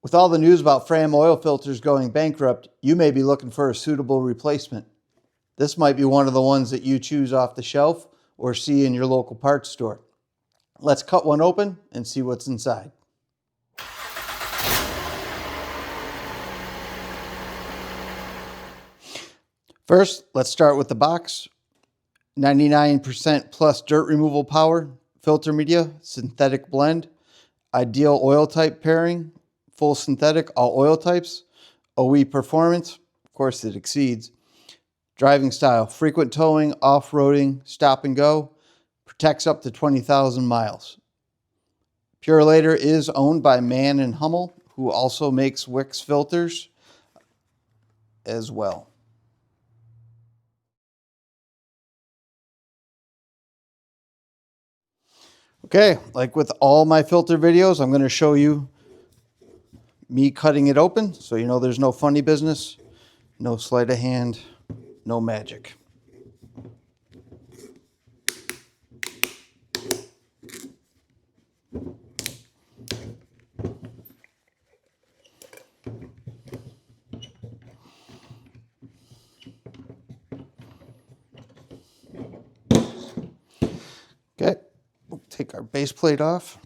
With all the news about Fram oil filters going bankrupt, you may be looking for a suitable replacement. This might be one of the ones that you choose off the shelf or see in your local parts store. Let's cut one open and see what's inside. First, let's start with the box. 99% plus dirt removal power, filter media, synthetic blend, ideal oil type pairing, full synthetic, all oil types, OE performance, of course it exceeds. Driving style, frequent towing, off-roading, stop and go, protects up to 20,000 miles. Purolator is owned by Mann+Hummel, who also makes Wix filters as well. Okay, like with all my filter videos, I'm going to show you me cutting it open, so you know there's no funny business, no sleight of hand, no magic. Okay, we'll take our base plate off.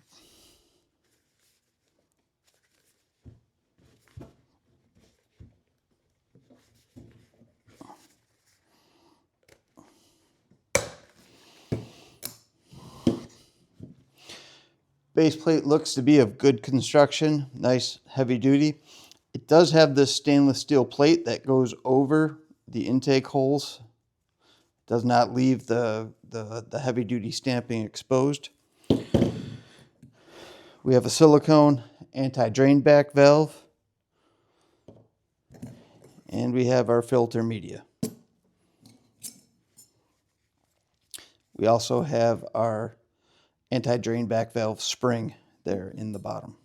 Base plate looks to be of good construction, nice heavy duty. It does have this stainless steel plate that goes over the intake holes. Does not leave the heavy duty stamping exposed. We have a silicone anti-drainback valve. And we have our filter media. We also have our anti-drainback valve spring there in the bottom.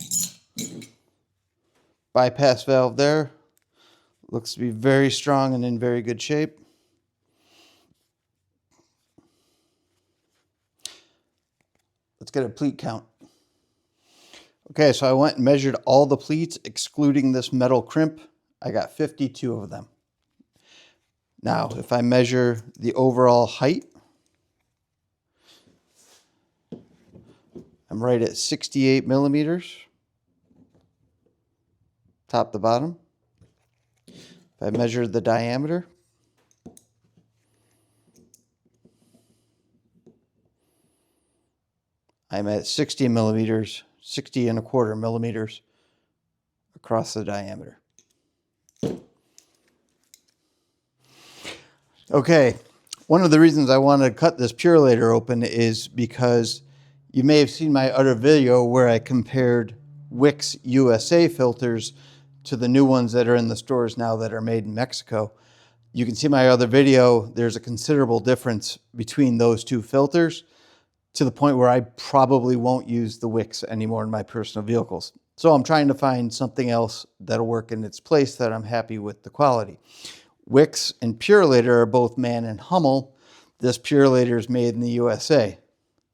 Bypass valve there. Looks to be very strong and in very good shape. Let's get a pleat count. Okay, so I went and measured all the pleats excluding this metal crimp. I got 52 of them. Now, if I measure the overall height, I'm right at 68 millimeters, top to bottom. If I measure the diameter, I'm at 60 millimeters, 60¼ millimeters across the diameter. Okay, one of the reasons I wanted to cut this Purolator open is because you may have seen my other video where I compared Wix USA filters to the new ones that are in the stores now that are made in Mexico. You can see my other video, there's a considerable difference between those two filters to the point where I probably won't use the Wix anymore in my personal vehicles. So I'm trying to find something else that'll work in its place that I'm happy with the quality. Wix and Purolator are both Mann+Hummel. This Purolator is made in the USA.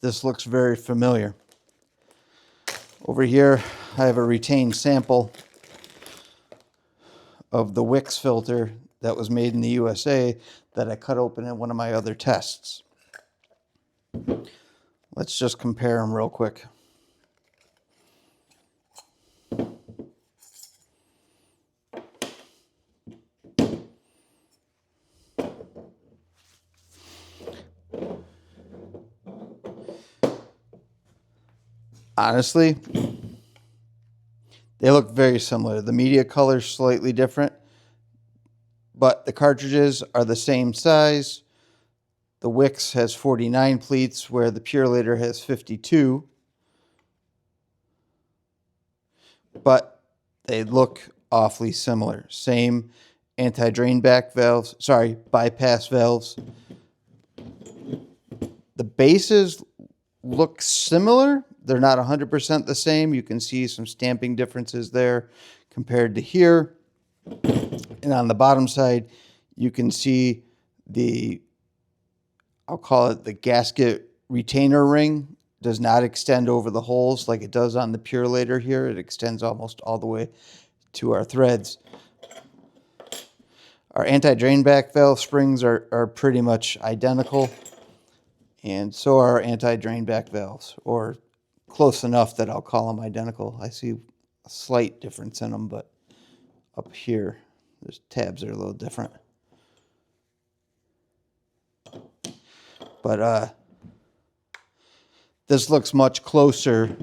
This looks very familiar. Over here, I have a retained sample of the Wix filter that was made in the USA that I cut open in one of my other tests. Let's just compare them real quick. Honestly, they look very similar. The media color is slightly different, but the cartridges are the same size. The Wix has 49 pleats, where the Purolator has 52. But they look awfully similar. Same anti-drainback valves, bypass valves. The bases look similar. They're not 100% the same. You can see some stamping differences there compared to here. And on the bottom side, you can see the, I'll call it the gasket retainer ring does not extend over the holes like it does on the Purolator here. It extends almost all the way to our threads. Our anti-drainback valve springs are pretty much identical, and so are our anti-drainback valves, or close enough that I'll call them identical. I see a slight difference in them, but up here, there's tabs that are a little different. But this looks much closer.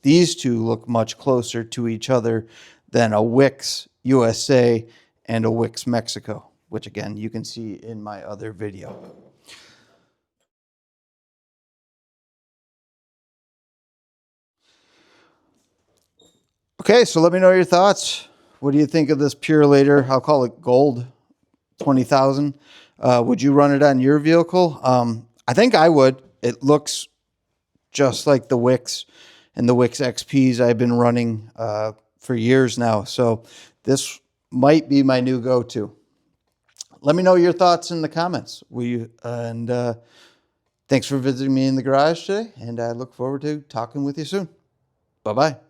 These two look much closer to each other than a Wix USA and a Wix Mexico, which again, you can see in my other video. Okay, so let me know your thoughts. What do you think of this Purolator? I'll call it Gold 20,000. Would you run it on your vehicle? I think I would. It looks just like the Wix and the Wix XPs I've been running for years now. So this might be my new go-to. Let me know your thoughts in the comments. Thanks for visiting me in the garage today, and I look forward to talking with you soon. Bye-bye.